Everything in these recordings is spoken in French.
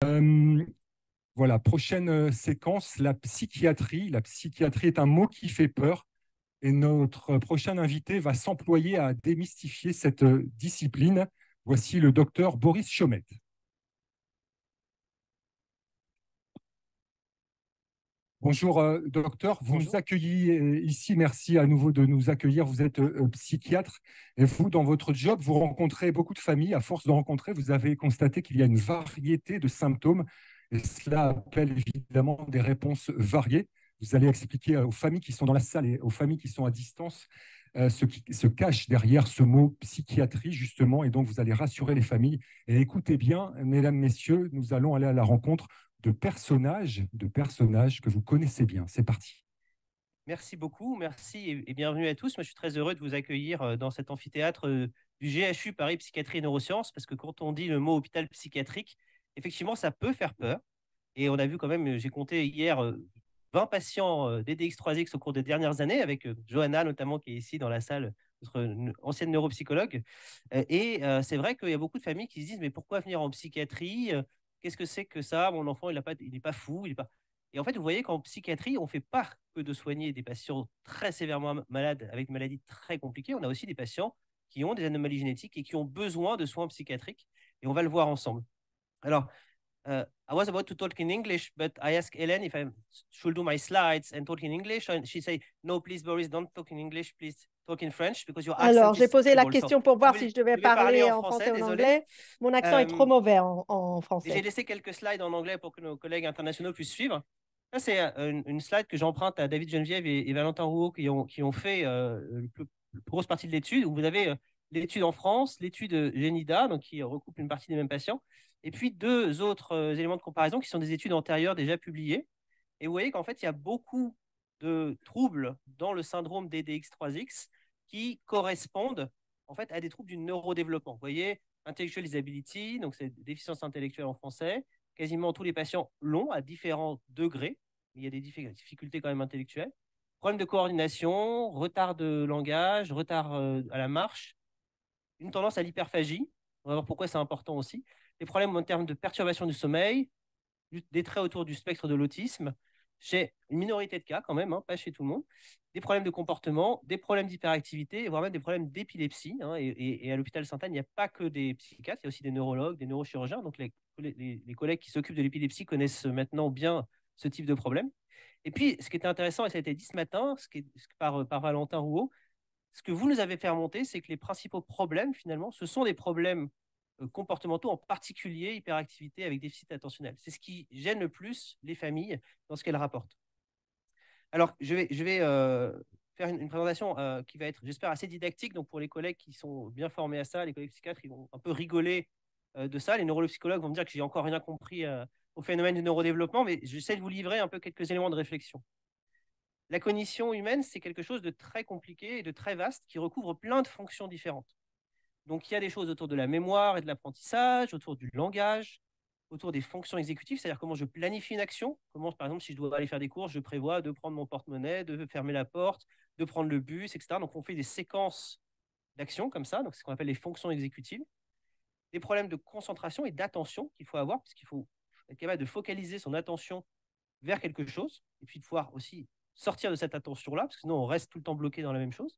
Euh, voilà, prochaine séquence, la psychiatrie. La psychiatrie est un mot qui fait peur et notre prochain invité va s'employer à démystifier cette discipline. Voici le docteur Boris Chomet. Bonjour, docteur. Vous nous Bonjour. accueillez ici. Merci à nouveau de nous accueillir. Vous êtes psychiatre et vous, dans votre job, vous rencontrez beaucoup de familles. À force de rencontrer, vous avez constaté qu'il y a une variété de symptômes et cela appelle évidemment des réponses variées. Vous allez expliquer aux familles qui sont dans la salle et aux familles qui sont à distance ce qui se cache derrière ce mot psychiatrie, justement. Et donc, vous allez rassurer les familles. Et écoutez bien, mesdames, messieurs, nous allons aller à la rencontre de personnages que vous connaissez bien. C'est parti. Merci beaucoup, merci et bienvenue à tous. Moi, je suis très heureux de vous accueillir dans cet amphithéâtre du GHU Paris Psychiatrie et Neurosciences, parce que quand on dit le mot hôpital psychiatrique, effectivement, ça peut faire peur. Et on a vu quand même, j'ai compté hier 20 patients DDX3X au cours des dernières années, avec Johanna notamment qui est ici dans la salle, notre ancienne neuropsychologue. C'est vrai qu'il y a beaucoup de familles qui se disent, mais pourquoi venir en psychiatrie? Qu'est-ce que c'est que ça? Mon enfant, il n'est pas fou, il est pas... Et en fait, vous voyez qu'en psychiatrie, on ne fait pas que de soigner des patients très sévèrement malades avec une maladie très compliquée. On a aussi des patients qui ont des anomalies génétiques et qui ont besoin de soins psychiatriques. Et on va le voir ensemble. Alors, I was about to talk in English, but I asked Hélène if I should do my slides and talk in English. And she said, no, please, Boris, don't talk in English. Please talk in French because your accent Alors, j'ai is posé la terrible. So, question pour voir si je devais je vais parler parler en en français français, ou en désolé. anglais. Mon accent est trop Euh, mauvais en et j'ai français. laissé quelques slides en anglais pour que nos collègues internationaux puissent suivre. Ça, c'est une slide que j'emprunte à David Geneviève et Valentin Rouault qui ont fait la plus grosse partie de l'étude, où vous avez l'étude en France, l'étude Genida, donc qui recoupe une partie des mêmes patients, et puis deux autres éléments de comparaison qui sont des études antérieures déjà publiées. Et vous voyez qu'en fait, il y a beaucoup de troubles dans le syndrome DDX3X qui correspondent en fait à des troubles du neurodéveloppement. Vous voyez, intellectual disability, donc c'est déficience intellectuelle en français. Quasiment tous les patients l'ont à différents degrés. Il y a des difficultés quand même intellectuelles. Problème de coordination, retard de langage, retard à la marche, une tendance à l'hyperphagie. On va voir pourquoi c'est important aussi. Des problèmes en termes de perturbation du sommeil, des traits autour du spectre de l'autisme, chez une minorité de cas quand même, hein, pas chez tout le monde, des problèmes de comportement, des problèmes d'hyperactivité, voire même des problèmes d'épilepsie. Hein, et à l'hôpital Sainte-Anne, il n'y a pas que des psychiatres, il y a aussi des neurologues, des neurochirurgiens. Donc les collègues qui s'occupent de l'épilepsie connaissent maintenant bien ce type de problème. Et puis, ce qui était intéressant, et ça a été dit ce matin, par Valentin Rouault, ce que vous nous avez fait remonter, c'est que les principaux problèmes, finalement, ce sont des problèmes comportementaux, en particulier hyperactivité avec déficit attentionnel. C'est ce qui gêne le plus les familles dans ce qu'elles rapportent. Alors, je vais faire une présentation qui va être, j'espère, assez didactique. Donc, pour les collègues qui sont bien formés à ça, les collègues psychiatres, ils vont un peu rigoler de ça. Les neuropsychologues vont me dire que j'ai encore rien compris au phénomène du neurodéveloppement, mais j'essaie de vous livrer un peu quelques éléments de réflexion. La cognition humaine, c'est quelque chose de très compliqué et de très vaste qui recouvre plein de fonctions différentes. Donc, il y a des choses autour de la mémoire et de l'apprentissage, autour du langage, autour des fonctions exécutives, c'est-à-dire comment je planifie une action. Comment, par exemple, si je dois aller faire des courses, je prévois de prendre mon porte-monnaie, de fermer la porte, de prendre le bus, etc. Donc, on fait des séquences d'actions comme ça. Donc, c'est ce qu'on appelle les fonctions exécutives. Des problèmes de concentration et d'attention qu'il faut avoir, puisqu'il faut être capable de focaliser son attention vers quelque chose, et puis de pouvoir aussi sortir de cette attention-là, parce que sinon on reste tout le temps bloqué dans la même chose.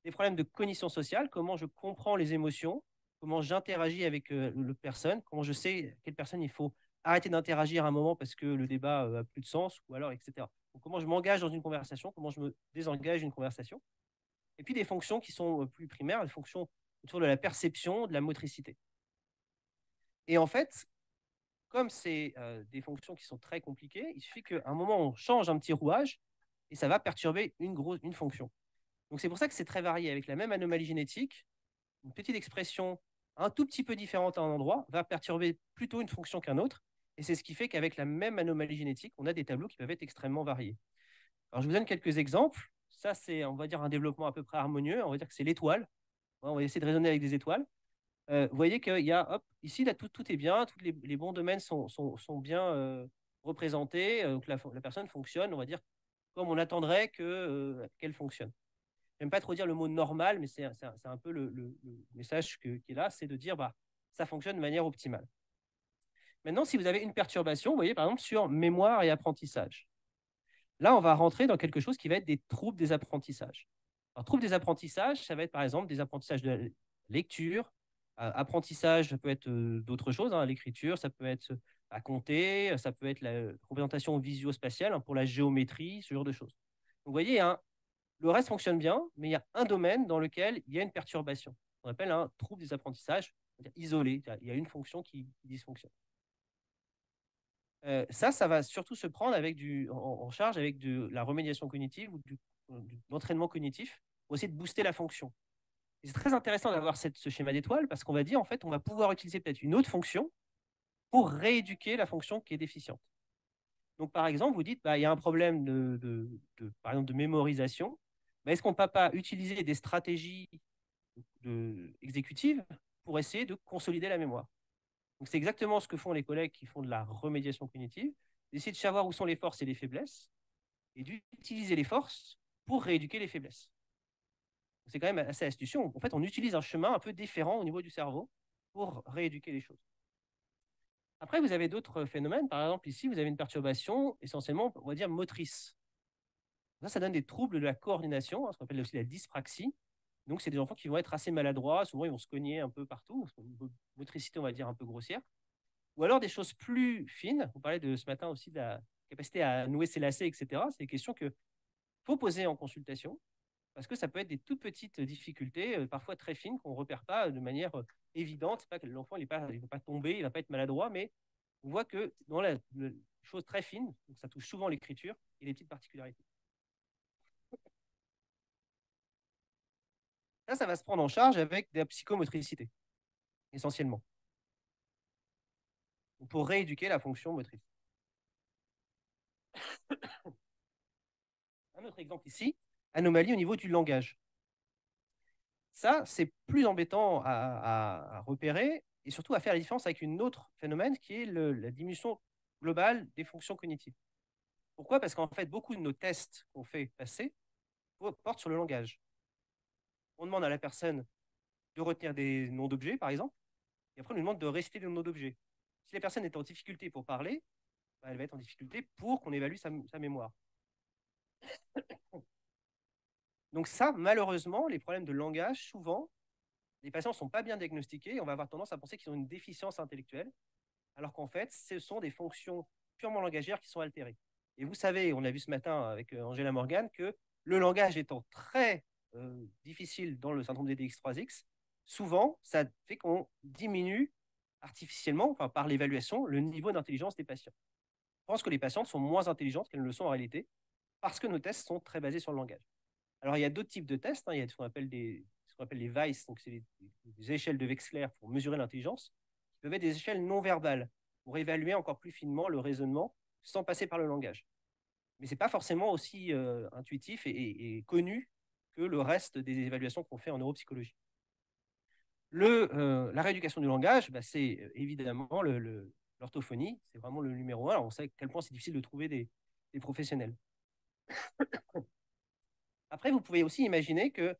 Des problèmes de cognition sociale, comment je comprends les émotions, comment j'interagis avec le personne, comment je sais quelle personne il faut arrêter d'interagir à un moment parce que le débat a plus de sens, ou alors, etc. Donc, comment je m'engage dans une conversation, comment je me désengage d'une conversation. Et puis des fonctions qui sont plus primaires, les fonctions autour de la perception, de la motricité. Et en fait, comme c'est des fonctions qui sont très compliquées, il suffit qu'à un moment, on change un petit rouage et ça va perturber une fonction. Donc c'est pour ça que c'est très varié. Avec la même anomalie génétique, une petite expression un tout petit peu différente à un endroit va perturber plutôt une fonction qu'un autre. Et c'est ce qui fait qu'avec la même anomalie génétique, on a des tableaux qui peuvent être extrêmement variés. Alors je vous donne quelques exemples. Ça, c'est, on va dire, un développement à peu près harmonieux. On va dire que c'est l'étoile. On va essayer de raisonner avec des étoiles. Vous voyez qu'il y a, hop, ici, là, tout est bien, tous les bons domaines sont bien représentés, que la personne fonctionne, on va dire, comme on attendrait qu'elle fonctionne. J'aime pas trop dire le mot normal, mais c'est un peu le message qui est là, c'est de dire, bah, ça fonctionne de manière optimale. Maintenant, si vous avez une perturbation, vous voyez, par exemple, sur mémoire et apprentissage, là, on va rentrer dans quelque chose qui va être des troubles des apprentissages. Alors, troubles des apprentissages, ça va être, par exemple, des apprentissages de la lecture. Apprentissage, ça peut être d'autres choses, hein, l'écriture, ça peut être à compter, ça peut être la représentation visuo-spatiale, hein, pour la géométrie, ce genre de choses. Donc, vous voyez, hein, le reste fonctionne bien, mais il y a un domaine dans lequel il y a une perturbation. On appelle un trouble des apprentissages isolé. Il y a une fonction qui dysfonctionne. Ça va surtout se prendre en charge avec de la remédiation cognitive ou de l'entraînement cognitif pour essayer de booster la fonction. C'est très intéressant d'avoir ce schéma d'étoile parce qu'on va dire, en fait, on va pouvoir utiliser peut-être une autre fonction pour rééduquer la fonction qui est déficiente. Donc, par exemple, vous dites, bah, il y a un problème par exemple, de mémorisation. Bah, est-ce qu'on ne peut pas utiliser des stratégies exécutives pour essayer de consolider la mémoire? Donc, c'est exactement ce que font les collègues qui font de la remédiation cognitive, d'essayer de savoir où sont les forces et les faiblesses et d'utiliser les forces pour rééduquer les faiblesses. C'est quand même assez astucieux. En fait, on utilise un chemin un peu différent au niveau du cerveau pour rééduquer les choses. Après, vous avez d'autres phénomènes. Par exemple, ici, vous avez une perturbation essentiellement, on va dire, motrice. Ça donne des troubles de la coordination, hein, ce qu'on appelle aussi la dyspraxie. Donc, c'est des enfants qui vont être assez maladroits. Souvent, ils vont se cogner un peu partout. Une motricité, on va dire, un peu grossière. Ou alors des choses plus fines. On parlait de ce matin aussi de la capacité à nouer ses lacets, etc. C'est des questions qu'il faut poser en consultation parce que ça peut être des toutes petites difficultés, parfois très fines, qu'on ne repère pas de manière évidente. C'est pas que l'enfant il ne va pas tomber, il ne va pas être maladroit, mais on voit que dans la chose très fine, donc ça touche souvent l'écriture et les petites particularités. Ça va se prendre en charge avec de la psychomotricité, essentiellement, pour rééduquer la fonction motrice. Un autre exemple ici, anomalie au niveau du langage. Ça, c'est plus embêtant à repérer et surtout à faire la différence avec un autre phénomène qui est la diminution globale des fonctions cognitives. Pourquoi? Parce qu'en fait, beaucoup de nos tests qu'on fait passer portent sur le langage. On demande à la personne de retenir des noms d'objets, par exemple, et après on lui demande de réciter des noms d'objets. Si la personne est en difficulté pour parler, bah, elle va être en difficulté pour qu'on évalue sa mémoire. Donc ça, malheureusement, les problèmes de langage, souvent, les patients ne sont pas bien diagnostiqués et on va avoir tendance à penser qu'ils ont une déficience intellectuelle, alors qu'en fait, ce sont des fonctions purement langagières qui sont altérées. Et vous savez, on a vu ce matin avec Angela Morgan, que le langage étant très difficile dans le syndrome des DX3X, souvent, ça fait qu'on diminue artificiellement, enfin, par l'évaluation, le niveau d'intelligence des patients. Je pense que les patientes sont moins intelligentes qu'elles ne le sont en réalité, parce que nos tests sont très basés sur le langage. Alors, il y a d'autres types de tests. Hein. Il y a ce qu'on appelle les VICE, donc c'est des échelles de Wechsler pour mesurer l'intelligence, qui peuvent être des échelles non verbales pour évaluer encore plus finement le raisonnement sans passer par le langage. Mais ce n'est pas forcément aussi intuitif et connu que le reste des évaluations qu'on fait en neuropsychologie. La rééducation du langage, bah, c'est évidemment l'orthophonie, c'est vraiment le numéro un. Alors, on sait à quel point c'est difficile de trouver des professionnels. Après, vous pouvez aussi imaginer que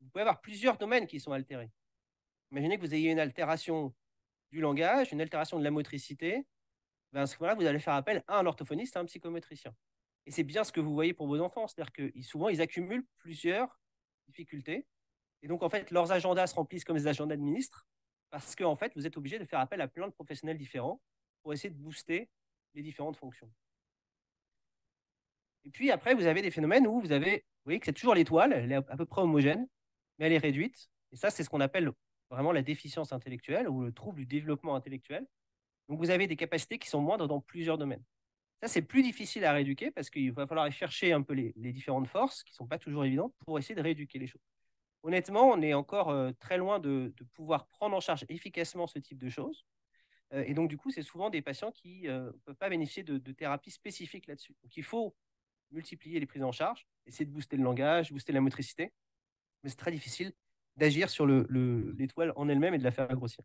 vous pouvez avoir plusieurs domaines qui sont altérés. Imaginez que vous ayez une altération du langage, une altération de la motricité. Ben, à ce moment-là, vous allez faire appel à un orthophoniste, à un psychomotricien. Et c'est bien ce que vous voyez pour vos enfants. C'est-à-dire que souvent, ils accumulent plusieurs difficultés. Et donc, en fait, leurs agendas se remplissent comme des agendas de ministres parce que, en fait, vous êtes obligé de faire appel à plein de professionnels différents pour essayer de booster les différentes fonctions. Et puis après, vous avez des phénomènes où vous voyez que c'est toujours l'étoile, elle est à peu près homogène, mais elle est réduite. Et ça, c'est ce qu'on appelle vraiment la déficience intellectuelle ou le trouble du développement intellectuel. Donc, vous avez des capacités qui sont moindres dans plusieurs domaines. Ça, c'est plus difficile à rééduquer parce qu'il va falloir chercher un peu les différentes forces qui ne sont pas toujours évidentes pour essayer de rééduquer les choses. Honnêtement, on est encore très loin de pouvoir prendre en charge efficacement ce type de choses. Et donc, du coup, c'est souvent des patients qui ne peuvent pas bénéficier de thérapies spécifiques là-dessus. Donc, il faut multiplier les prises en charge, essayer de booster le langage, booster la motricité. Mais c'est très difficile d'agir sur l'étoile en elle-même et de la faire grossir.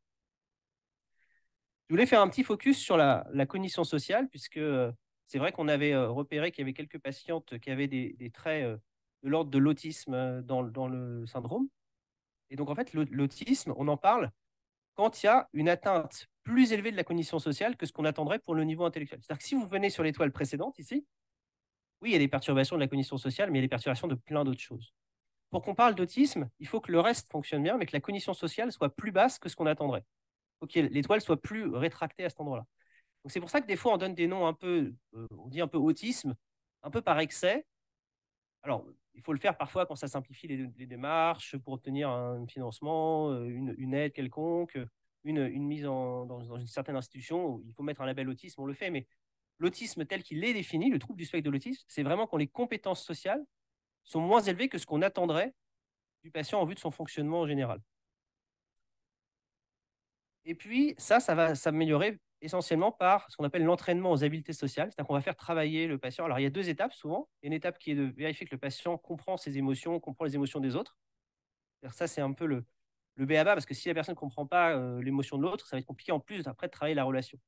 Je voulais faire un petit focus sur la cognition sociale, puisque c'est vrai qu'on avait repéré qu'il y avait quelques patientes qui avaient des traits de l'ordre de l'autisme dans le syndrome. Et donc, en fait, l'autisme, on en parle quand il y a une atteinte plus élevée de la cognition sociale que ce qu'on attendrait pour le niveau intellectuel. C'est-à-dire que si vous venez sur l'étoile précédente ici, oui, il y a des perturbations de la cognition sociale, mais il y a des perturbations de plein d'autres choses. Pour qu'on parle d'autisme, il faut que le reste fonctionne bien, mais que la cognition sociale soit plus basse que ce qu'on attendrait. Il faut que l'étoile soit plus rétractée à cet endroit-là. Donc c'est pour ça que des fois, on donne des noms un peu, on dit un peu autisme, un peu par excès. Alors, il faut le faire parfois quand ça simplifie les démarches pour obtenir un financement, une aide quelconque, une mise dans une certaine institution. Où il faut mettre un label autisme, on le fait, mais l'autisme tel qu'il est défini, le trouble du spectre de l'autisme, c'est vraiment quand les compétences sociales sont moins élevées que ce qu'on attendrait du patient en vue de son fonctionnement en général. Et puis, ça va s'améliorer essentiellement par ce qu'on appelle l'entraînement aux habiletés sociales. C'est-à-dire qu'on va faire travailler le patient. Alors, il y a deux étapes souvent. Il y a une étape qui est de vérifier que le patient comprend ses émotions, comprend les émotions des autres. Ça, c'est un peu le b.a.-ba, parce que si la personne ne comprend pas l'émotion de l'autre, ça va être compliqué en plus après de travailler la relation.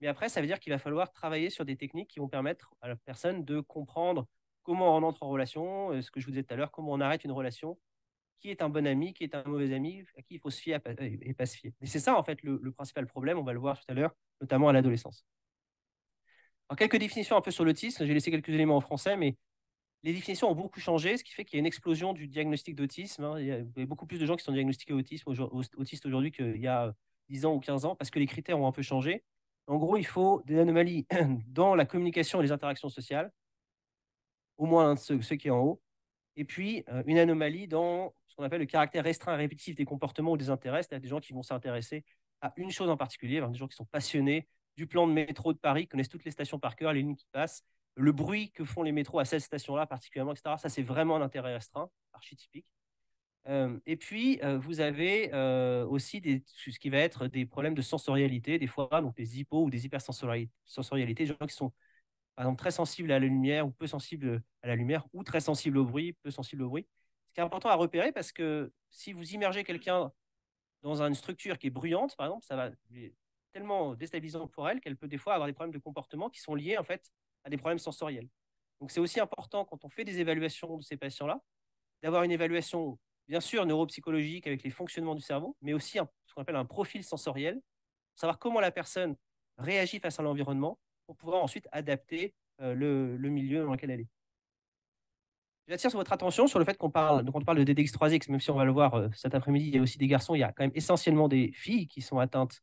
Mais après, ça veut dire qu'il va falloir travailler sur des techniques qui vont permettre à la personne de comprendre comment on entre en relation, ce que je vous disais tout à l'heure, comment on arrête une relation, qui est un bon ami, qui est un mauvais ami, à qui il faut se fier et pas se fier. Et c'est ça, en fait, le principal problème, on va le voir tout à l'heure, notamment à l'adolescence. Alors, quelques définitions un peu sur l'autisme. J'ai laissé quelques éléments en français, mais les définitions ont beaucoup changé, ce qui fait qu'il y a une explosion du diagnostic d'autisme. Hein. Il y a beaucoup plus de gens qui sont diagnostiqués autistes aujourd'hui qu'il y a 10 ans ou 15 ans, parce que les critères ont un peu changé. En gros, il faut des anomalies dans la communication et les interactions sociales, au moins ceux qui sont en haut, et puis une anomalie dans ce qu'on appelle le caractère restreint et répétitif des comportements ou des intérêts, c'est-à-dire des gens qui vont s'intéresser à une chose en particulier, des gens qui sont passionnés du plan de métro de Paris, connaissent toutes les stations par cœur, les lignes qui passent, le bruit que font les métros à cette station-là particulièrement, etc. Ça, c'est vraiment un intérêt restreint, archétypique. Et puis, vous avez aussi ce qui va être des problèmes de sensorialité, des fois, donc des hypo ou des hypersensorialités, des gens qui sont par exemple très sensibles à la lumière ou peu sensibles à la lumière, ou très sensibles au bruit, peu sensibles au bruit. Ce qui est important à repérer, parce que si vous immergez quelqu'un dans une structure qui est bruyante, par exemple, ça va être tellement déstabilisant pour elle qu'elle peut des fois avoir des problèmes de comportement qui sont liés en fait à des problèmes sensoriels. Donc c'est aussi important quand on fait des évaluations de ces patients-là, d'avoir une évaluation bien sûr neuropsychologique avec les fonctionnements du cerveau, mais aussi ce qu'on appelle un profil sensoriel, pour savoir comment la personne réagit face à l'environnement pour pouvoir ensuite adapter le milieu dans lequel elle est. J'attire votre attention sur le fait qu'on parle, donc on parle de DDX3X, même si on va le voir cet après-midi, il y a aussi des garçons, il y a quand même essentiellement des filles qui sont atteintes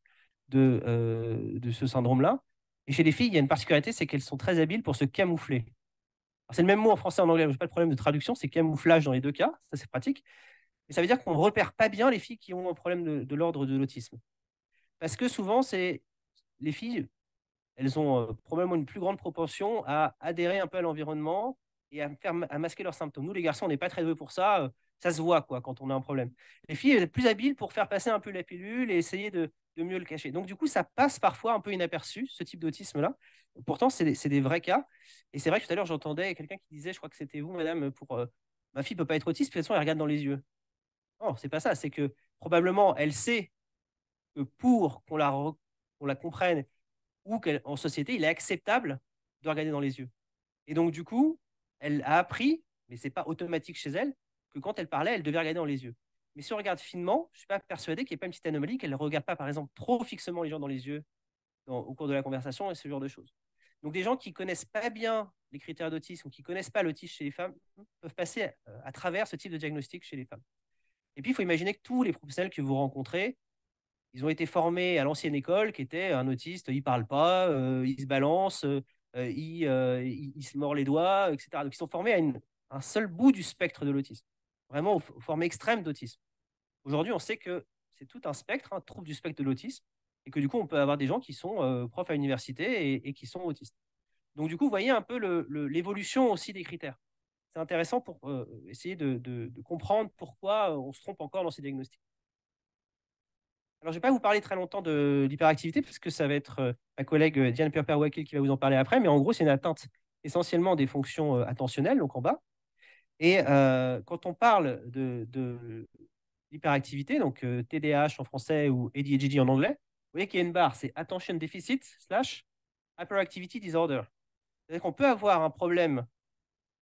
de ce syndrome-là. Et chez les filles, il y a une particularité, c'est qu'elles sont très habiles pour se camoufler. C'est le même mot en français et en anglais, je n'ai pas de problème de traduction, c'est camouflage dans les deux cas, ça c'est pratique. Et ça veut dire qu'on ne repère pas bien les filles qui ont un problème de l'ordre de l'autisme. Parce que souvent, c'est les filles, elles ont probablement une plus grande propension à adhérer un peu à l'environnement et à masquer leurs symptômes. Nous, les garçons, on n'est pas très doués pour ça. Ça se voit quoi, quand on a un problème. Les filles, elles sont plus habiles pour faire passer un peu la pilule et essayer de mieux le cacher. Donc, du coup, ça passe parfois un peu inaperçu, ce type d'autisme-là. Pourtant, c'est des vrais cas. Et c'est vrai que tout à l'heure, j'entendais quelqu'un qui disait, je crois que c'était vous, madame, pour ma fille ne peut pas être autiste, de toute façon, elle regarde dans les yeux. Non, c'est pas ça. C'est que probablement, elle sait que pour qu'on la comprenne ou qu'en société, il est acceptable de regarder dans les yeux. Et donc, du coup, elle a appris, mais ce n'est pas automatique chez elle, que quand elle parlait, elle devait regarder dans les yeux. Mais si on regarde finement, je ne suis pas persuadé qu'il n'y ait pas une petite anomalie, qu'elle ne regarde pas, par exemple, trop fixement les gens dans les yeux au cours de la conversation et ce genre de choses. Donc, des gens qui ne connaissent pas bien les critères d'autisme ou qui ne connaissent pas l'autisme chez les femmes peuvent passer à travers ce type de diagnostic chez les femmes. Et puis, il faut imaginer que tous les professionnels que vous rencontrez, ils ont été formés à l'ancienne école, qui était un autiste, il parle pas, il se balance, il se mord les doigts, etc. Donc ils sont formés à un seul bout du spectre de l'autisme, vraiment aux formes extrêmes d'autisme. Aujourd'hui, on sait que c'est tout un spectre, un trouble du spectre de l'autisme, et que du coup, on peut avoir des gens qui sont profs à l'université et qui sont autistes. Donc du coup, vous voyez un peu l'évolution aussi des critères. C'est intéressant pour essayer de comprendre pourquoi on se trompe encore dans ces diagnostics. Alors, je ne vais pas vous parler très longtemps de l'hyperactivité, parce que ça va être ma collègue Diane Perper-Wakil qui va vous en parler après, mais en gros, c'est une atteinte essentiellement des fonctions attentionnelles, donc en bas. Et quand on parle de l'hyperactivité, donc TDAH en français ou ADHD en anglais, vous voyez qu'il y a une barre, c'est Attention Deficit / Hyperactivity Disorder. C'est-à-dire qu'on peut avoir un problème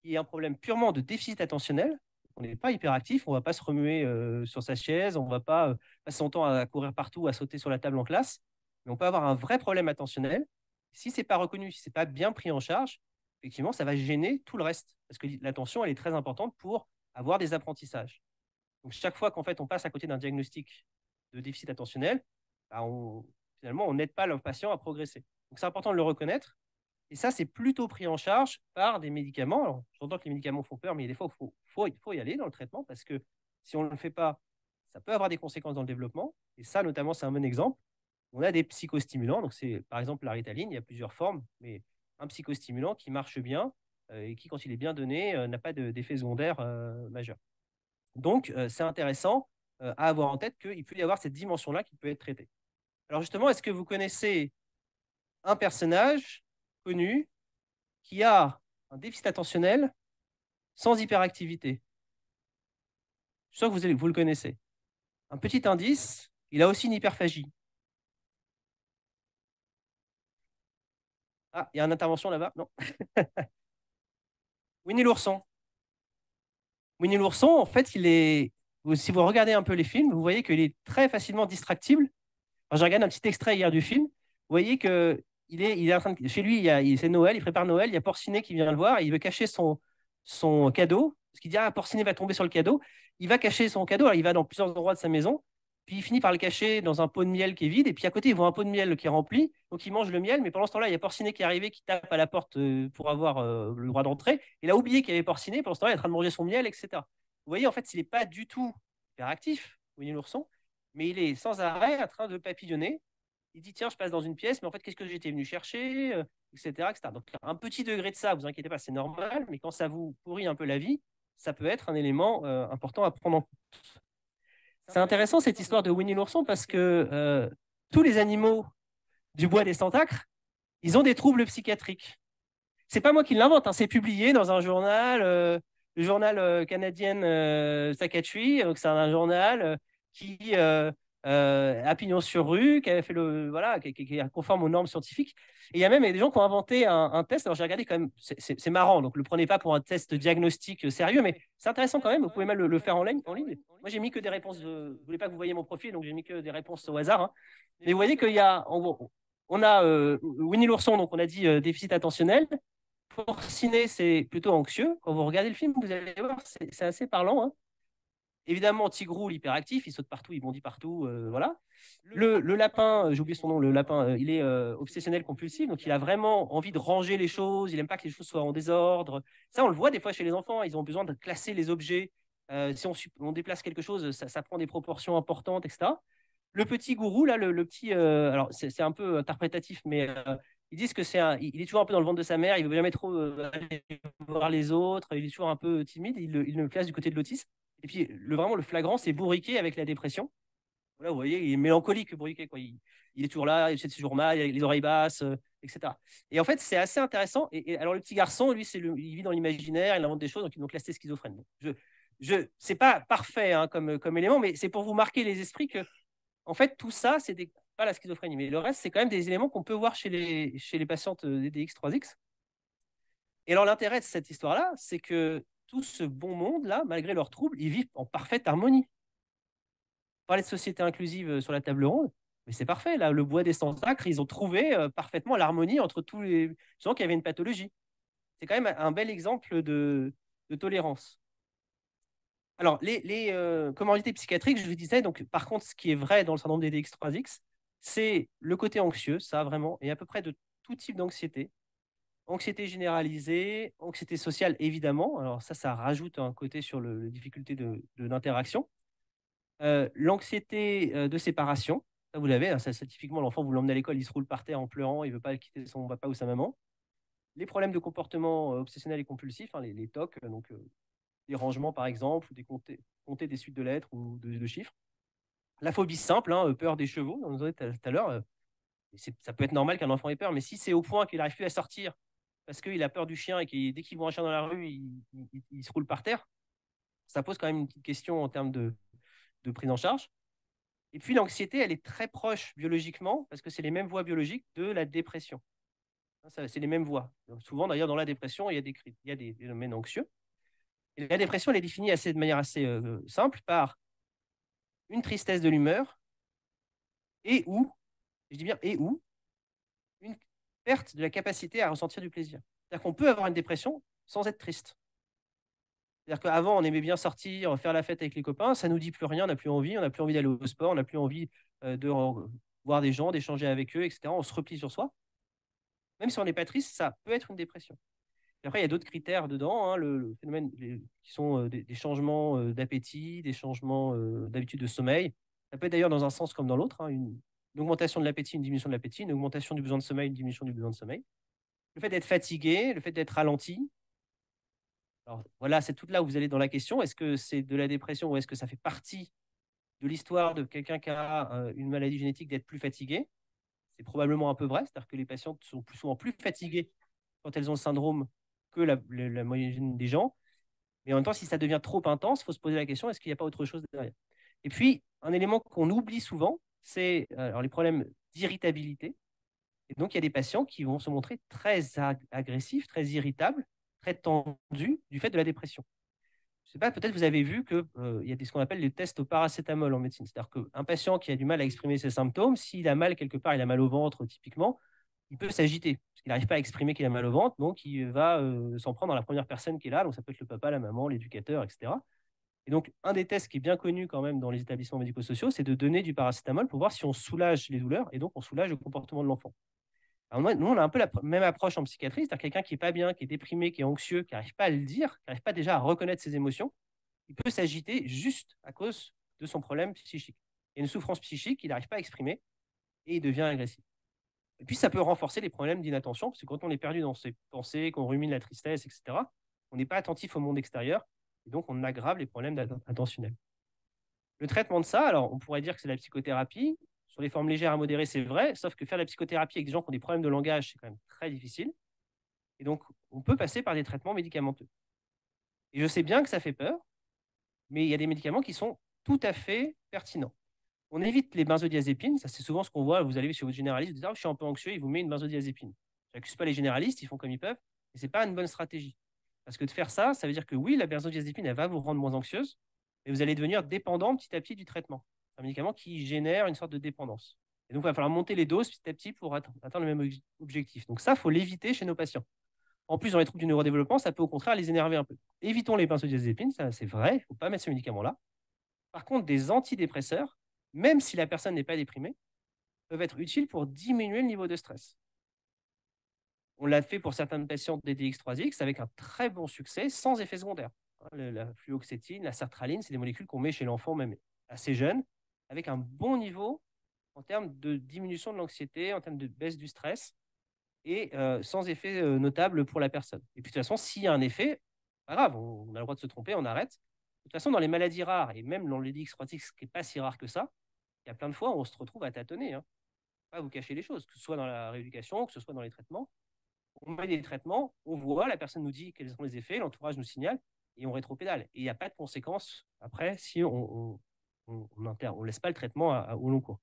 qui est un problème purement de déficit attentionnel. on n'est pas hyperactif, on ne va pas se remuer sur sa chaise, on ne va pas passer son temps à courir partout, à sauter sur la table en classe, mais on peut avoir un vrai problème attentionnel. Si ce n'est pas reconnu, si ce n'est pas bien pris en charge, effectivement, ça va gêner tout le reste, parce que l'attention, elle est très importante pour avoir des apprentissages. Donc, chaque fois qu'en fait, on passe à côté d'un diagnostic de déficit attentionnel, bah, finalement, on n'aide pas le patient à progresser. Donc, c'est important de le reconnaître. Et ça, c'est plutôt pris en charge par des médicaments. Alors, j'entends que les médicaments font peur, mais des fois, il faut y aller dans le traitement parce que si on ne le fait pas, ça peut avoir des conséquences dans le développement. Et ça, notamment, c'est un bon exemple. On a des psychostimulants. Donc, c'est par exemple la Ritaline, il y a plusieurs formes, mais un psychostimulant qui marche bien et qui, quand il est bien donné, n'a pas d'effet secondaire majeur. Donc, c'est intéressant à avoir en tête qu'il peut y avoir cette dimension-là qui peut être traitée. Alors, justement, est-ce que vous connaissez un personnage connu qui a un déficit attentionnel sans hyperactivité? Je suis sûr que vous le connaissez. Un petit indice, il a aussi une hyperphagie. Ah, il y a une intervention là-bas? Non. Winnie l'ourson. Winnie l'ourson, en fait, si vous regardez un peu les films, vous voyez qu'il est très facilement distractible. J'ai regardé un petit extrait hier du film. Vous voyez que il est en train chez lui, c'est Noël, il prépare Noël, il y a Porcinet qui vient le voir et il veut cacher son cadeau. Parce qu'il dit, ah, Porcinet va tomber sur le cadeau. Il va cacher son cadeau, alors il va dans plusieurs endroits de sa maison, puis il finit par le cacher dans un pot de miel qui est vide, et puis à côté, il voit un pot de miel qui est rempli, donc il mange le miel, mais pendant ce temps-là, il y a Porcinet qui est arrivé, qui tape à la porte pour avoir le droit d'entrer. Il a oublié qu'il y avait Porcinet, pendant ce temps-là, il est en train de manger son miel, etc. Vous voyez, en fait, il n'est pas du tout hyperactif, Winnie l'ourson, mais il est sans arrêt en train de papillonner. Il dit, tiens, je passe dans une pièce, mais en fait, qu'est-ce que j'étais venu chercher, etc., etc. Donc, un petit degré de ça, vous inquiétez pas, c'est normal, mais quand ça vous pourrit un peu la vie, ça peut être un élément important à prendre en compte. C'est intéressant cette histoire de Winnie l'ourson parce que tous les animaux du bois des Centacres, ils ont des troubles psychiatriques. C'est pas moi qui l'invente, hein, c'est publié dans un journal, le journal canadien Psychiatry, donc c'est un journal qui a pignon sur rue, qui a fait qui est conforme aux normes scientifiques. Et il y a même des gens qui ont inventé un test. Alors j'ai regardé quand même, c'est marrant, donc le prenez pas pour un test diagnostique sérieux, mais c'est intéressant quand même. Vous pouvez même le faire en ligne. Moi j'ai mis que des réponses. Je voulais pas que vous voyiez mon profil, donc j'ai mis que des réponses au hasard. Hein. Mais vous voyez qu'il y a, on a Winnie l'ourson, donc on a dit déficit attentionnel. Porcinet, c'est plutôt anxieux. Quand vous regardez le film, vous allez voir, c'est assez parlant. Hein. Évidemment, Tigrou, l'hyperactif, il saute partout, il bondit partout, voilà. Le lapin, j'ai oublié son nom, le lapin, il est obsessionnel compulsif, donc il a vraiment envie de ranger les choses, il n'aime pas que les choses soient en désordre. Ça, on le voit des fois chez les enfants, ils ont besoin de classer les objets. Si on déplace quelque chose, ça prend des proportions importantes, etc. Le petit gourou, là, le petit, alors c'est un peu interprétatif, mais ils disent que il est toujours un peu dans le ventre de sa mère, il ne veut jamais trop aller voir les autres, il est toujours un peu timide, il le classe du côté de l'autisme. Et puis, vraiment, le flagrant, c'est Bourriquet avec la dépression. Voilà, vous voyez, il est mélancolique, Bourriquet. Quoi. Il est toujours là, il est toujours mal, il a les oreilles basses, etc. Et en fait, c'est assez intéressant. Et alors, le petit garçon, lui, il vit dans l'imaginaire, il invente des choses, donc là, c'est schizophrène. Donc, c'est pas parfait hein, comme élément, mais c'est pour vous marquer les esprits que, en fait, tout ça, c'est pas la schizophrénie, mais le reste, c'est quand même des éléments qu'on peut voir chez les patientes DDX3X. Et alors, l'intérêt de cette histoire-là, c'est que tout ce bon monde-là, malgré leurs troubles, ils vivent en parfaite harmonie. On parlait de société inclusive sur la table ronde, mais c'est parfait. Là, le bois des Centacres, ils ont trouvé parfaitement l'harmonie entre tous les gens qui avaient une pathologie. C'est quand même un bel exemple de tolérance. Alors, les comorbidités psychiatriques, je vous disais, donc, par contre, ce qui est vrai dans le syndrome des DX3X, c'est le côté anxieux, ça vraiment, et à peu près de tout type d'anxiété. Anxiété généralisée, anxiété sociale, évidemment. Alors ça rajoute un côté sur les difficultés d'interaction. L'anxiété de séparation, ça vous l'avez, hein, ça, typiquement l'enfant, vous l'emmenez à l'école, il se roule par terre en pleurant, il ne veut pas quitter son papa ou sa maman. Les problèmes de comportement obsessionnel et compulsif, hein, les TOC, donc des rangements par exemple, ou compter des suites de lettres ou de chiffres. La phobie simple, hein, peur des chevaux, on en disait tout à l'heure, ça peut être normal qu'un enfant ait peur, mais si c'est au point qu'il n'arrive plus à sortir parce qu'il a peur du chien et que dès qu'il voit un chien dans la rue, il se roule par terre, ça pose quand même une petite question en termes de prise en charge. Et puis l'anxiété, elle est très proche biologiquement, parce que c'est les mêmes voies biologiques de la dépression. C'est les mêmes voies. Donc, souvent, d'ailleurs, dans la dépression, il y a des phénomènes anxieux. Et la dépression, elle est définie de manière assez simple par une tristesse de l'humeur et ou, je dis bien et ou, une perte de la capacité à ressentir du plaisir. C'est-à-dire qu'on peut avoir une dépression sans être triste. C'est-à-dire qu'avant, on aimait bien sortir, faire la fête avec les copains, ça nous dit plus rien, on n'a plus envie, on n'a plus envie d'aller au sport, on n'a plus envie de voir des gens, d'échanger avec eux, etc. On se replie sur soi. Même si on n'est pas triste, ça peut être une dépression. Et après, il y a d'autres critères dedans, hein, le phénomène qui sont des changements d'appétit, des changements d'habitude de sommeil. Ça peut être d'ailleurs dans un sens comme dans l'autre, hein, une augmentation de l'appétit, une diminution de l'appétit, une augmentation du besoin de sommeil, une diminution du besoin de sommeil. Le fait d'être fatigué, le fait d'être ralenti. Alors voilà, c'est tout là où vous allez dans la question. Est-ce que c'est de la dépression ou est-ce que ça fait partie de l'histoire de quelqu'un qui a une maladie génétique d'être plus fatigué? C'est probablement un peu vrai, c'est-à-dire que les patientes sont plus souvent plus fatiguées quand elles ont le syndrome que la moyenne des gens. Mais en même temps, si ça devient trop intense, il faut se poser la question, est-ce qu'il n'y a pas autre chose derrière? Et puis, un élément qu'on oublie souvent, c'est alors les problèmes d'irritabilité. Et donc, il y a des patients qui vont se montrer très agressifs, très irritables, très tendus du fait de la dépression. Je ne sais pas, peut-être vous avez vu qu'il y a ce qu'on appelle les tests au paracétamol en médecine. C'est-à-dire qu'un patient qui a du mal à exprimer ses symptômes, s'il a mal quelque part, il a mal au ventre typiquement, il peut s'agiter parce qu'il n'arrive pas à exprimer qu'il a mal au ventre, donc il va s'en prendre dans la première personne qui est là, donc ça peut être le papa, la maman, l'éducateur, etc. Et donc, un des tests qui est bien connu quand même dans les établissements médico-sociaux, c'est de donner du paracétamol pour voir si on soulage les douleurs et donc on soulage le comportement de l'enfant. Alors nous, on a un peu la même approche en psychiatrie, c'est-à-dire quelqu'un qui n'est pas bien, qui est déprimé, qui est anxieux, qui n'arrive pas à le dire, qui n'arrive pas déjà à reconnaître ses émotions, il peut s'agiter juste à cause de son problème psychique. Il y a une souffrance psychique qu'il n'arrive pas à exprimer et il devient agressif. Et puis, ça peut renforcer les problèmes d'inattention, parce que quand on est perdu dans ses pensées, qu'on rumine la tristesse, etc., on n'est pas attentif au monde extérieur, et donc on aggrave les problèmes attentionnels. Le traitement de ça, alors on pourrait dire que c'est la psychothérapie. Sur les formes légères à modérées, c'est vrai, sauf que faire la psychothérapie avec des gens qui ont des problèmes de langage, c'est quand même très difficile. Et donc, on peut passer par des traitements médicamenteux. Et je sais bien que ça fait peur, mais il y a des médicaments qui sont tout à fait pertinents. On évite les benzodiazépines, ça c'est souvent ce qu'on voit, vous allez chez votre généraliste, vous dites, ah, je suis un peu anxieux, il vous met une benzodiazépine. Je n'accuse pas les généralistes, ils font comme ils peuvent, mais ce n'est pas une bonne stratégie. Parce que de faire ça, ça veut dire que oui, la benzodiazépine, elle va vous rendre moins anxieuse, mais vous allez devenir dépendant petit à petit du traitement. C'est un médicament qui génère une sorte de dépendance. Et donc, il va falloir monter les doses petit à petit pour atteindre le même objectif. Donc ça, il faut l'éviter chez nos patients. En plus, dans les troubles du neurodéveloppement, ça peut au contraire les énerver un peu. Évitons les benzodiazépines, ça c'est vrai, il ne faut pas mettre ce médicament-là. Par contre, des antidépresseurs, même si la personne n'est pas déprimée, peuvent être utiles pour diminuer le niveau de stress. On l'a fait pour certains patients DDX3X avec un très bon succès, sans effet secondaire. La fluoxétine, la sertraline, c'est des molécules qu'on met chez l'enfant même assez jeune, avec un bon niveau en termes de diminution de l'anxiété, en termes de baisse du stress, et sans effet notable pour la personne. Et puis de toute façon, s'il y a un effet, pas grave, on a le droit de se tromper, on arrête. De toute façon, dans les maladies rares, et même dans les DX3X, ce qui n'est pas si rare que ça, il y a plein de fois où on se retrouve à tâtonner. Hein. Pas vous cacher les choses, que ce soit dans la rééducation, que ce soit dans les traitements. On met des traitements, on voit, la personne nous dit quels sont les effets, l'entourage nous signale, et on rétropédale. Et il n'y a pas de conséquences après si on laisse pas le traitement au long cours.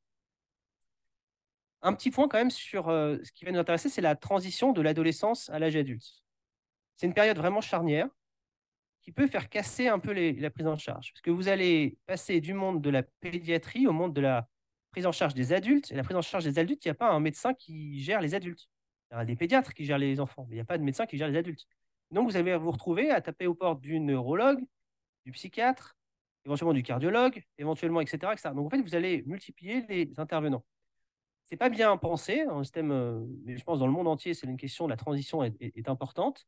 Un petit point quand même sur ce qui va nous intéresser, c'est la transition de l'adolescence à l'âge adulte. C'est une période vraiment charnière qui peut faire casser un peu la prise en charge. Parce que vous allez passer du monde de la pédiatrie au monde de la prise en charge des adultes. Et la prise en charge des adultes, il n'y a pas un médecin qui gère les adultes. Il y a des pédiatres qui gèrent les enfants, mais il n'y a pas de médecin qui gère les adultes. Donc vous allez vous retrouver à taper aux portes du neurologue, du psychiatre, éventuellement du cardiologue, éventuellement, etc., etc. Donc en fait, vous allez multiplier les intervenants. C'est pas bien pensé dans le système, mais je pense dans le monde entier, c'est une question, la transition est importante.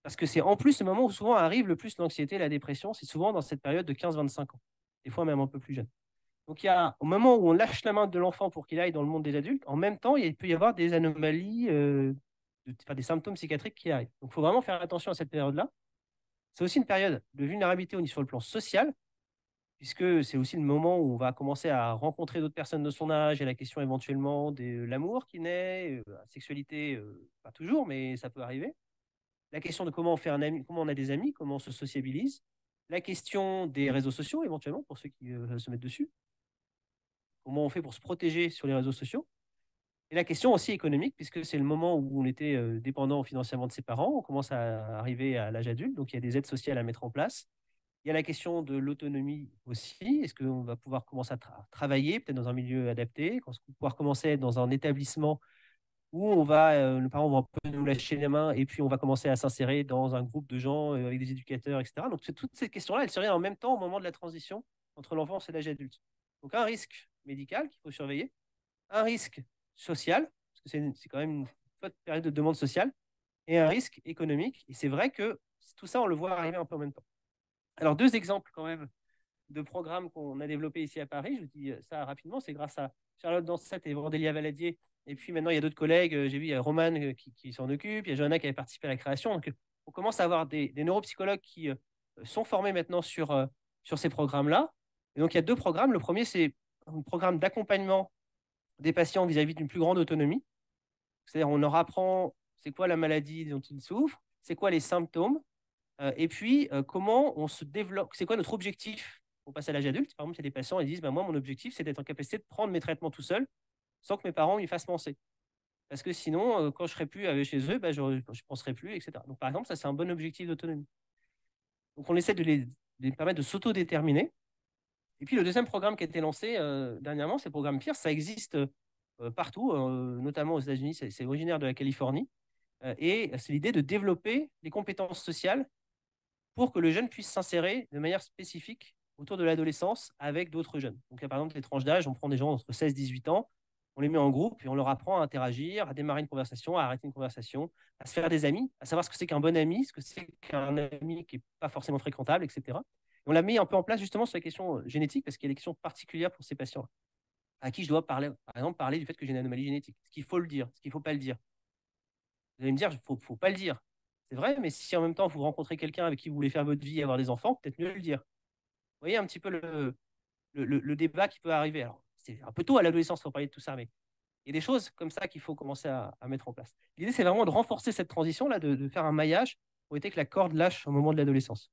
Parce que c'est en plus le moment où souvent arrive le plus l'anxiété et la dépression, c'est souvent dans cette période de 15-25 ans, des fois même un peu plus jeune. Donc il y a au moment où on lâche la main de l'enfant pour qu'il aille dans le monde des adultes, en même temps, il peut y avoir des anomalies, des symptômes psychiatriques qui arrivent. Donc il faut vraiment faire attention à cette période-là. C'est aussi une période de vulnérabilité sur le plan social, puisque c'est aussi le moment où on va commencer à rencontrer d'autres personnes de son âge et la question éventuellement de l'amour qui naît, la sexualité, pas toujours, mais ça peut arriver. La question de comment on fait un ami, comment on a des amis, comment on se sociabilise. La question des réseaux sociaux, éventuellement, pour ceux qui veulent se mettre dessus. Comment on fait pour se protéger sur les réseaux sociaux. Et la question aussi économique, puisque c'est le moment où on était dépendant financièrement de ses parents, on commence à arriver à l'âge adulte, donc il y a des aides sociales à mettre en place. Il y a la question de l'autonomie aussi. Est-ce qu'on va pouvoir commencer à travailler, peut-être dans un milieu adapté, qu'on va pouvoir commencer à être dans un établissement où nos parents vont un peu nous lâcher les mains et puis on va commencer à s'insérer dans un groupe de gens avec des éducateurs, etc. Donc toutes ces questions-là, elles surviennent en même temps au moment de la transition entre l'enfance et l'âge adulte. Donc un risque médical qu'il faut surveiller, un risque social, parce que c'est quand même une forte période de demande sociale, et un risque économique. Et c'est vrai que tout ça, on le voit arriver un peu en même temps. Alors, deux exemples quand même de programmes qu'on a développés ici à Paris. Je vous dis ça rapidement. C'est grâce à Charlotte Dansette et Vendélia Valadier. Et puis maintenant, il y a d'autres collègues. J'ai vu, il y a Roman qui s'en occupe. Il y a Johanna qui avait participé à la création. Donc, on commence à avoir des neuropsychologues qui sont formés maintenant sur ces programmes-là. Et donc, il y a deux programmes. Le premier, c'est un programme d'accompagnement des patients vis-à-vis d'une plus grande autonomie. C'est-à-dire, on leur apprend c'est quoi la maladie dont ils souffrent, c'est quoi les symptômes, et puis comment on se développe, c'est quoi notre objectif pour passer à l'âge adulte. Par exemple, il y a des patients qui disent, bah, moi, mon objectif, c'est d'être en capacité de prendre mes traitements tout seul, sans que mes parents m'y fassent penser. Parce que sinon, quand je ne serai plus chez eux, bah, je ne penserai plus, etc. Donc, par exemple, ça, c'est un bon objectif d'autonomie. Donc, on essaie de les permettre de s'autodéterminer. Et puis, le deuxième programme qui a été lancé dernièrement, c'est le programme PIRS. Ça existe partout, notamment aux États-Unis. C'est originaire de la Californie. Et c'est l'idée de développer les compétences sociales pour que le jeune puisse s'insérer de manière spécifique autour de l'adolescence avec d'autres jeunes. Donc, il y a par exemple des tranches d'âge, on prend des gens entre 16 et 18 ans, on les met en groupe et on leur apprend à interagir, à démarrer une conversation, à arrêter une conversation, à se faire des amis, à savoir ce que c'est qu'un bon ami, ce que c'est qu'un ami qui n'est pas forcément fréquentable, etc. Et on l'a mis un peu en place justement sur la question génétique parce qu'il y a des questions particulières pour ces patients à qui je dois parler, par exemple, parler du fait que j'ai une anomalie génétique. Ce qu'il faut le dire, ce qu'il ne faut pas le dire. Vous allez me dire, il ne faut pas le dire. C'est vrai, mais si en même temps vous rencontrez quelqu'un avec qui vous voulez faire votre vie et avoir des enfants, peut-être mieux le dire. Vous voyez un petit peu le débat qui peut arriver. Alors, c'est un peu tôt à l'adolescence pour parler de tout ça, mais il y a des choses comme ça qu'il faut commencer à mettre en place. L'idée, c'est vraiment de renforcer cette transition-là, de faire un maillage pour éviter que la corde lâche au moment de l'adolescence.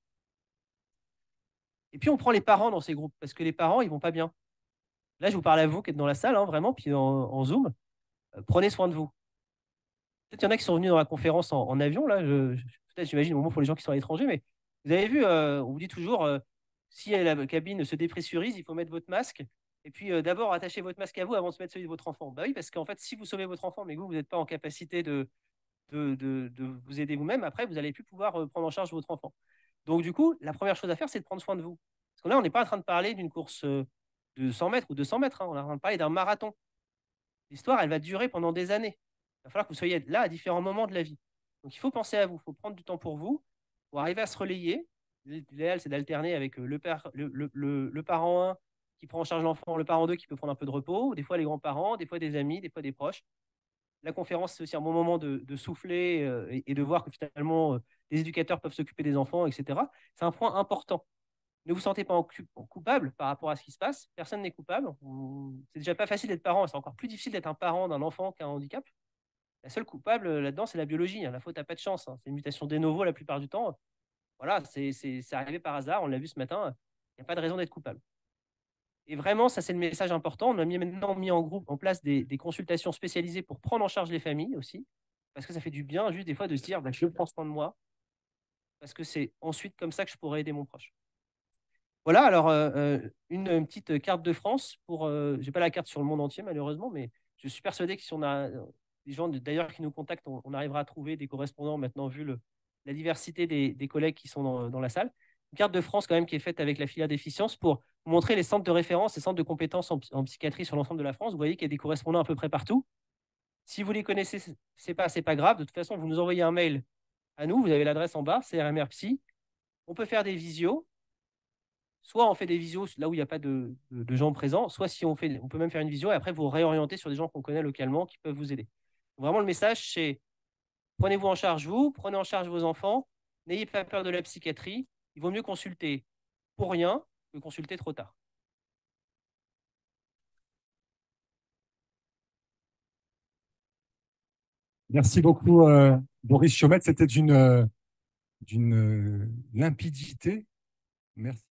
Et puis, on prend les parents dans ces groupes, parce que les parents, ils vont pas bien. Là, je vous parle à vous qui êtes dans la salle, hein, vraiment, puis en Zoom. Prenez soin de vous. Peut-être qu'il y en a qui sont venus dans la conférence en avion, là, peut-être j'imagine au moins pour les gens qui sont à l'étranger, mais vous avez vu, on vous dit toujours, si la cabine se dépressurise, il faut mettre votre masque. Et puis d'abord, attachez votre masque à vous avant de se mettre celui de votre enfant. Bah oui, parce qu'en fait, si vous sauvez votre enfant, mais que vous n'êtes pas en capacité de vous aider vous-même, après, vous n'allez plus pouvoir prendre en charge votre enfant. Donc du coup, la première chose à faire, c'est de prendre soin de vous. Parce que là, on n'est pas en train de parler d'une course de 100 mètres ou 200 mètres, hein, on est en train de parler d'un marathon. L'histoire, elle va durer pendant des années. Il va falloir que vous soyez là à différents moments de la vie. Donc il faut penser à vous, il faut prendre du temps pour vous, pour arriver à se relayer. L'idéal, c'est d'alterner avec le parent 1 qui prend en charge l'enfant, le parent 2 qui peut prendre un peu de repos, des fois les grands-parents, des fois des amis, des fois des proches. La conférence, c'est aussi un bon moment de souffler et de voir que finalement, les éducateurs peuvent s'occuper des enfants, etc. C'est un point important. Ne vous sentez pas coupable par rapport à ce qui se passe. Personne n'est coupable. C'est déjà pas facile d'être parent. C'est encore plus difficile d'être un parent d'un enfant qui a un handicap. La seule coupable là-dedans, c'est la biologie. La faute n'a pas de chance. C'est une mutation de novo la plupart du temps. Voilà, c'est arrivé par hasard. On l'a vu ce matin. Il n'y a pas de raison d'être coupable. Et vraiment, ça, c'est le message important. On a maintenant mis en place des consultations spécialisées pour prendre en charge les familles aussi. Parce que ça fait du bien, juste des fois, de se dire, je prends soin de moi. Parce que c'est ensuite comme ça que je pourrais aider mon proche. Voilà, alors une petite carte de France pour. J'ai pas la carte sur le monde entier malheureusement, mais je suis persuadé que si on a des gens d'ailleurs qui nous contactent, on arrivera à trouver des correspondants maintenant vu la diversité des collègues qui sont dans la salle. Une carte de France quand même qui est faite avec la filière déficience pour montrer les centres de référence et centres de compétences en psychiatrie sur l'ensemble de la France. Vous voyez qu'il y a des correspondants à peu près partout. Si vous les connaissez, c'est pas grave. De toute façon, vous nous envoyez un mail à nous. Vous avez l'adresse en bas, c'est RMR Psy. On peut faire des visios. Soit on fait des visios là où il n'y a pas de gens présents, soit si on peut même faire une visio et après vous réorienter sur des gens qu'on connaît localement qui peuvent vous aider. Vraiment, le message, c'est prenez-vous en charge vous, prenez en charge vos enfants, n'ayez pas peur de la psychiatrie. Il vaut mieux consulter pour rien que consulter trop tard. Merci beaucoup, Boris Chiomette. C'était d'une limpidité. Merci.